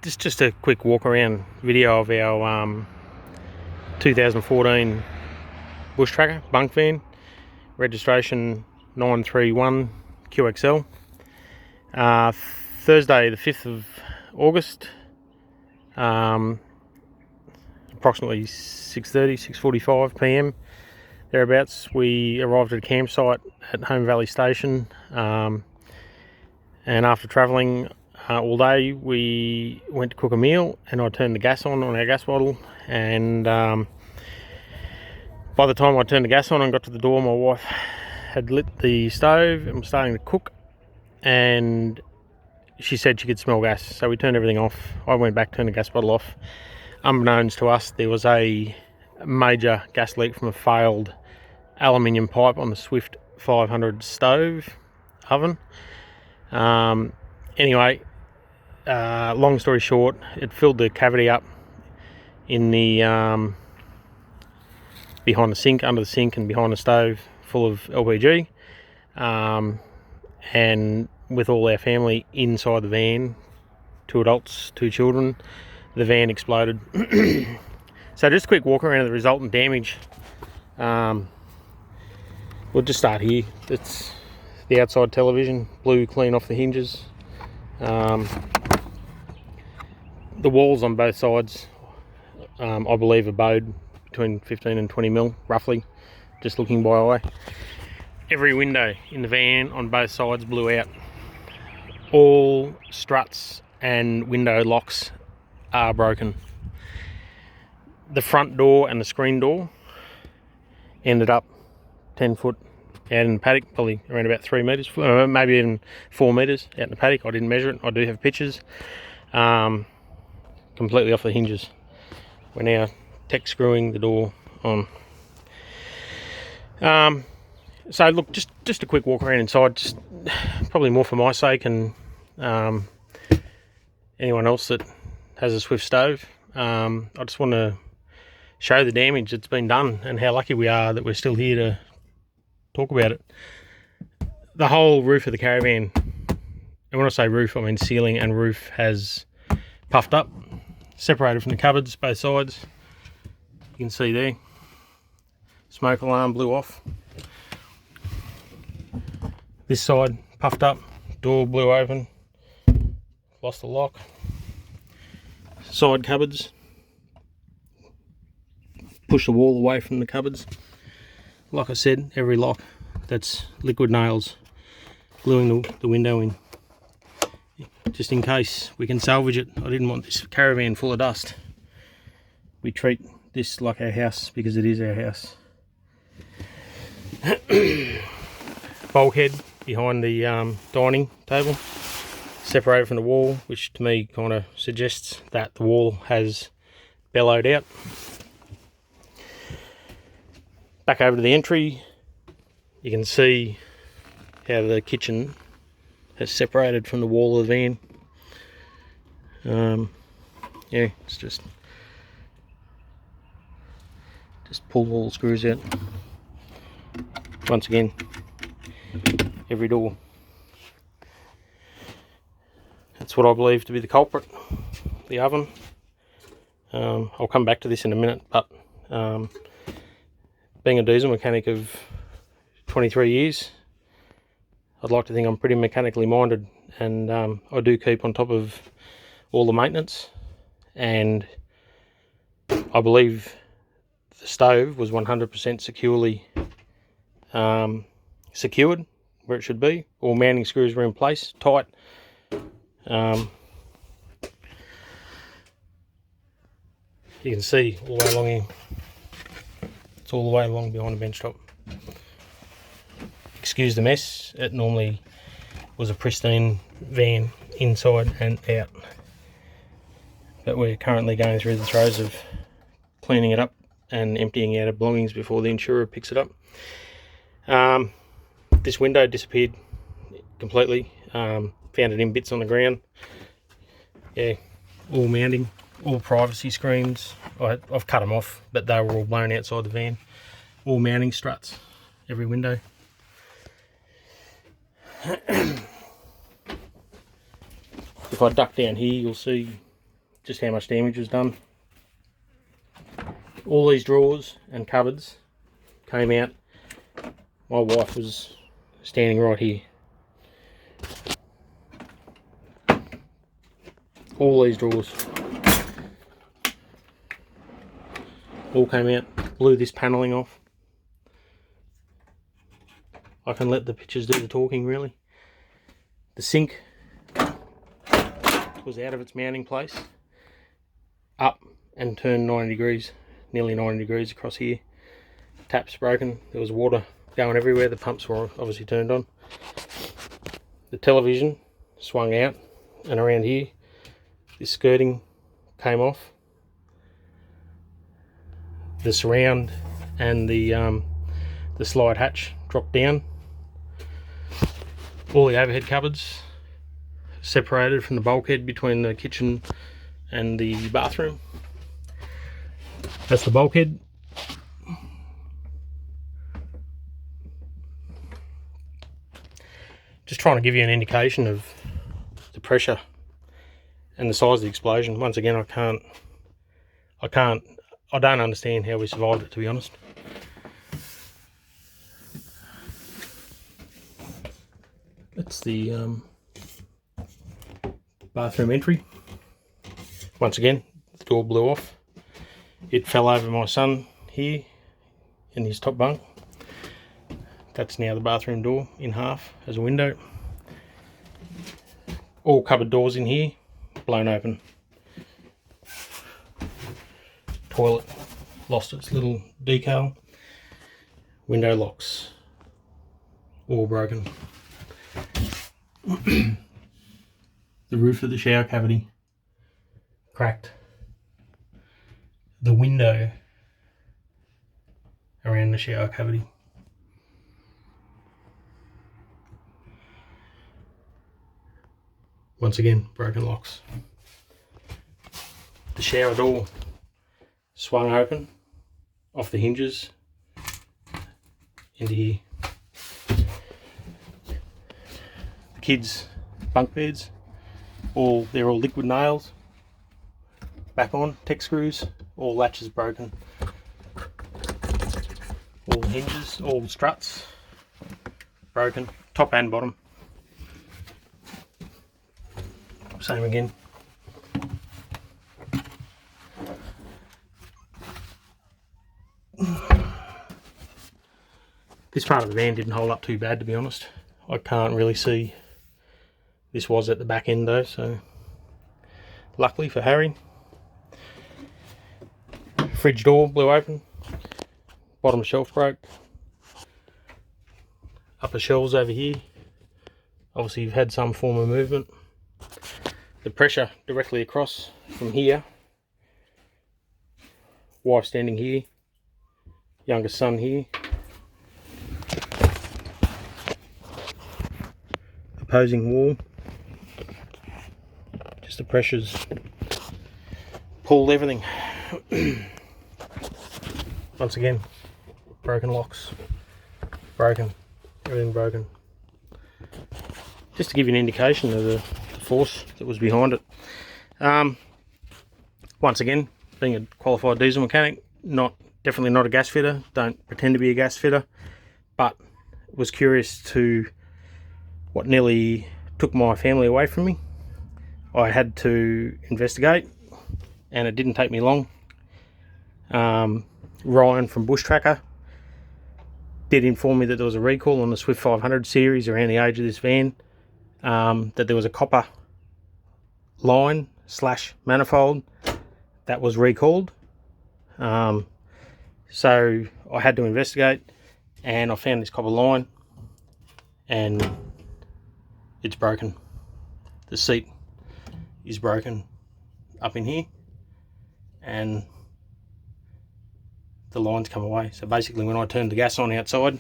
Just a quick walk around video of our 2014 bush tracker bunk van, registration 931 QXL. Thursday the 5th of August, approximately 6:45 p.m. thereabouts, we arrived at a campsite at Home Valley Station, and after travelling all day we went to cook a meal, and I turned the gas on our gas bottle, and by the time I turned the gas on and got to the door, my wife had lit the stove and was starting to cook, and she said she could smell gas, so we turned everything off. I went back, turned the gas bottle off. Unbeknownst to us, there was a major gas leak from a failed aluminium pipe on the Swift 500 stove oven. Anyway, long story short, it filled the cavity up in the behind the sink, under the sink and behind the stove, full of LPG, and with all our family inside the van, 2 adults, 2 children, the van exploded. So just a quick walk around of the resultant damage. We'll just start here. It's the outside television, blew clean off the hinges. The walls on both sides, I believe, are bowed between 15 and 20 mil, roughly, just looking by eye. Every window in the van on both sides blew out. All struts and window locks are broken. The front door and the screen door ended up 10 foot out in the paddock, probably around about 3 metres, maybe even 4 metres out in the paddock. I didn't measure it. I do have pictures. Completely off the hinges. We're now tech screwing the door on. So look, just a quick walk around inside, just probably more for my sake and anyone else that has a Swift stove. I just want to show the damage that's been done and how lucky we are that we're still here to talk about it. The whole roof of the caravan, and when I say roof, I mean ceiling and roof, has puffed up, separated from the cupboards, both sides. You can see there, smoke alarm blew off. This side puffed up, door blew open, lost the lock. Side cupboards, push the wall away from the cupboards. Like I said, every lock, that's liquid nails gluing the window in, just in case we can salvage it. I didn't want this caravan full of dust. We treat this like our house because it is our house. Bulkhead behind the dining table, separated from the wall, which to me kind of suggests that the wall has bellowed out. Back over to the entry, you can see how the kitchen has separated from the wall of the van. Yeah, it's just pull all the screws out. Once again, every door. That's what I believe to be the culprit, the oven. I'll come back to this in a minute, but being a diesel mechanic of 23 years, I'd like to think I'm pretty mechanically minded, and I do keep on top of all the maintenance, and I believe the stove was 100% securely secured where it should be. All mounting screws were in place, tight. You can see all the way along here. It's all the way along behind the bench top. Excuse the mess. It normally was a pristine van inside and out, but we're currently going through the throes of cleaning it up and emptying out of belongings before the insurer picks it up. This window disappeared completely. Found it in bits on the ground. Yeah, all mounting, all privacy screens. I've cut them off, but they were all blown outside the van. All mounting struts, every window. If I duck down here, you'll see just how much damage was done. All these drawers and cupboards came out. My wife was standing right here. All these drawers all came out, blew this panelling off. I can let the pictures do the talking, really. The sink was out of its mounting place, up and turned 90 degrees, nearly 90 degrees across here. Taps broken, there was water going everywhere, the pumps were obviously turned on. The television swung out and around here. This skirting came off. The surround and the slide hatch dropped down. All the overhead cupboards separated from the bulkhead between the kitchen and the bathroom. That's the bulkhead. Just trying to give you an indication of the pressure and the size of the explosion. Once again, I don't understand how we survived it, to be honest. That's the bathroom entry. Once again, the door blew off. It fell over my son here in his top bunk. That's now the bathroom door in half as a window. All cupboard doors in here blown open. Toilet lost its little decal. Window locks all broken. The roof of the shower cavity cracked. The window around the shower cavity. Once again, broken locks. The shower door swung open off the hinges into here. The kids' bunk beds, they're all liquid nails. Back on, tech screws, all latches broken. All hinges, all struts broken, top and bottom. Same again. This part of the van didn't hold up too bad, to be honest. I can't really see. This was at the back end though, so luckily for Harry. Fridge door blew open. Bottom shelf broke. Upper shelves over here. Obviously you've had some form of movement. The pressure directly across from here. Wife standing here. Youngest son here. Opposing wall. Just the pressures pulled everything. Once again, broken locks. Broken. Everything broken. Just to give you an indication of the force that was behind it. Once again, being a qualified diesel mechanic, definitely not a gas fitter, don't pretend to be a gas fitter, but was curious to what nearly took my family away from me. I had to investigate, and it didn't take me long. Ryan from Bush Tracker did inform me that there was a recall on the Swift 500 series around the age of this van, that there was a copper line / manifold that was recalled. So I had to investigate, and I found this copper line, and it's broken. The seat is broken up in here, and the lines come away. So basically when I turned the gas on outside,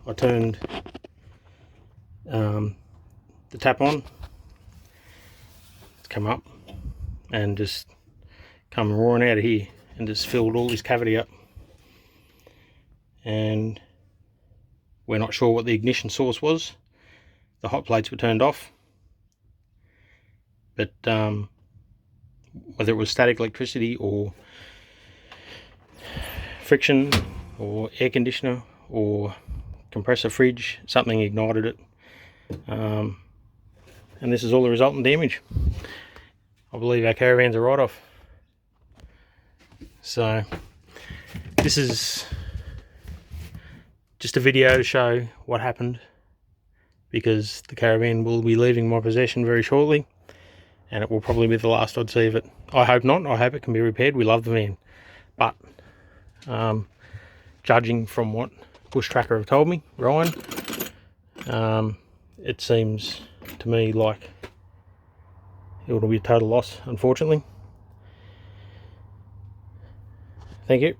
I turned the tap on, it's come up and just come roaring out of here and just filled all this cavity up, and we're not sure what the ignition source was. The hot plates were turned off, but whether it was static electricity or friction or air conditioner or compressor fridge, something ignited it, and this is all the resultant damage. I believe our caravan's a write-off. So this is just a video to show what happened, because the caravan will be leaving my possession very shortly, and it will probably be the last I'd see of it. I hope not. I hope it can be repaired. We love the van, but judging from what Bush Tracker have told me, Ryan, it seems to me like it will be a total loss, unfortunately. Thank you.